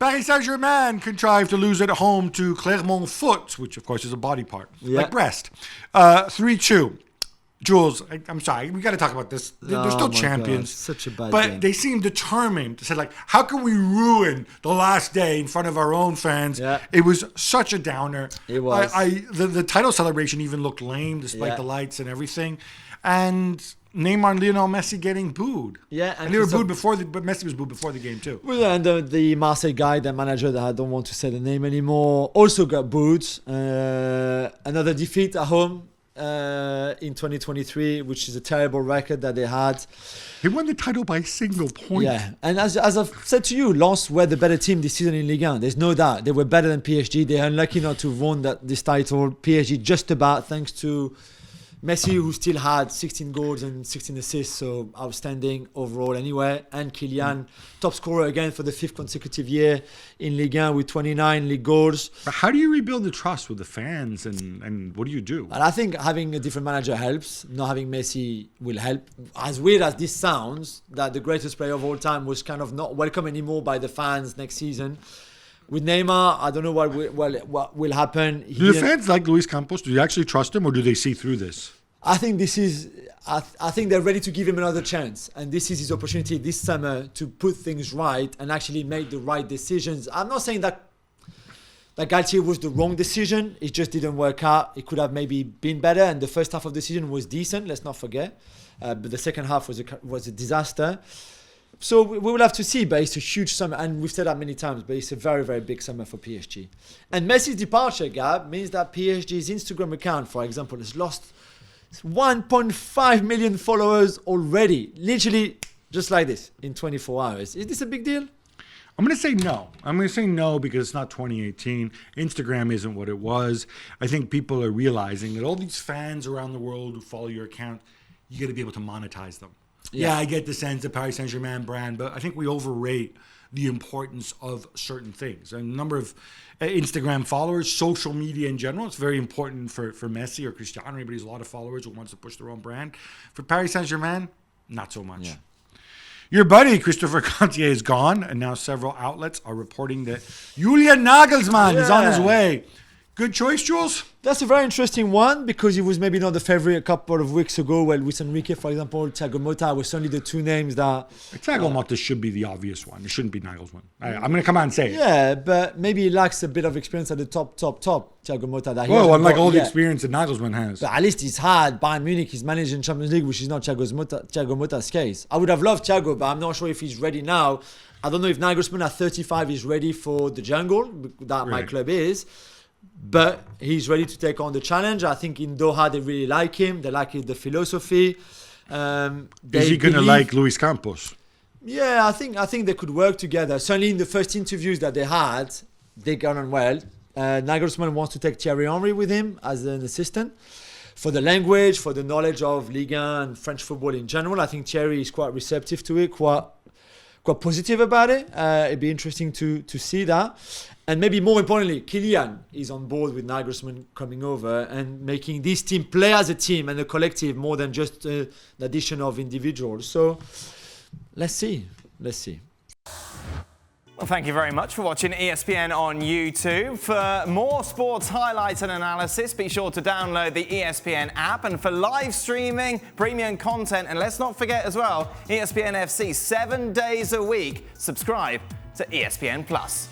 Paris Saint-Germain contrived to lose at home to Clermont Foot, which of course is a body part, like breast. 3-2. Jules, I'm sorry, we got to talk about this. They're still champions. God, such a bad But game. they seem determined to say, like, how can we ruin the last day in front of our own fans? Yeah. It was such a downer. It was. The title celebration even looked lame despite the lights and everything. And Neymar and Lionel Messi getting booed. Yeah, and they were booed before, but Messi was booed before the game too. Well, and the Marseille guy, the manager that I don't want to say the name anymore, also got booed. Another defeat at home. In 2023, which is a terrible record that they had. He won the title by a single point. Yeah, and as I've said to you, Lens were the better team this season in Ligue 1. There's no doubt. They were better than PSG. They're unlucky not to have won this title. PSG just about, thanks to Messi, who still had 16 goals and 16 assists, so outstanding overall anyway. And Julien, top scorer again for the 5th consecutive year in Ligue 1 with 29 league goals. But how do you rebuild the trust with the fans and what do you do? And I think having a different manager helps. Not having Messi will help. As weird as this sounds, that the greatest player of all time was kind of not welcome anymore by the fans next season. With Neymar, I don't know what will happen. Do the fans like Luis Campos? Do you actually trust him, or do they see through this? I think I think they're ready to give him another chance, and this is his opportunity this summer to put things right and actually make the right decisions. I'm not saying that Galtier was the wrong decision. It just didn't work out. It could have maybe been better, and the first half of the season was decent. Let's not forget, but the second half was a disaster. So we will have to see, but it's a huge summer, and we've said that many times, but it's a very, very big summer for PSG. And Messi's departure, Gab, means that PSG's Instagram account, for example, has lost 1.5 million followers already. Literally just like this in 24 hours. Is this a big deal? I'm going to say no. I'm going to say no because it's not 2018. Instagram isn't what it was. I think people are realizing that all these fans around the world who follow your account, you got to be able to monetize them. Yeah, I get the sense of Paris Saint-Germain brand, but I think we overrate the importance of certain things. A number of Instagram followers, social media in general, it's very important for Messi or Cristiano, anybody who's a lot of followers who wants to push their own brand. For Paris Saint-Germain, not so much. Yeah. Your buddy, Christopher Cantier, is gone, and now several outlets are reporting that Julian Nagelsmann is on his way. Good choice, Jules? That's a very interesting one because he was maybe not the favorite a couple of weeks ago. Well, with Enrique, for example, Thiago Motta were certainly the two names that... Thiago Motta should be the obvious one. It shouldn't be Nagelsmann. I'm going to come out and say it. Yeah, but maybe he lacks a bit of experience at the top, Thiago Motta. Unlike all the experience that Nagelsmann has. But at least he's had Bayern Munich, he's managed in Champions League, which is not Thiago Motta's case. I would have loved Thiago, but I'm not sure if he's ready now. I don't know if Nagelsmann at 35 is ready for the jungle, that my club is. But he's ready to take on the challenge. I think in Doha they really like him. They like the philosophy. Is he going to like Luis Campos? Yeah, I think they could work together. Certainly in the first interviews that they had, they got on well. Nagelsmann wants to take Thierry Henry with him as an assistant for the language, for the knowledge of Ligue 1 and French football in general. I think Thierry is quite receptive to it, quite positive about it. It'd be interesting to see that. And maybe more importantly, Julien is on board with Nagelsmann coming over and making this team play as a team and a collective more than just an addition of individuals. So let's see. Well, thank you very much for watching ESPN on YouTube. For more sports highlights and analysis, be sure to download the ESPN app. And for live streaming, premium content, and let's not forget as well, ESPN FC 7 days a week. Subscribe to ESPN Plus.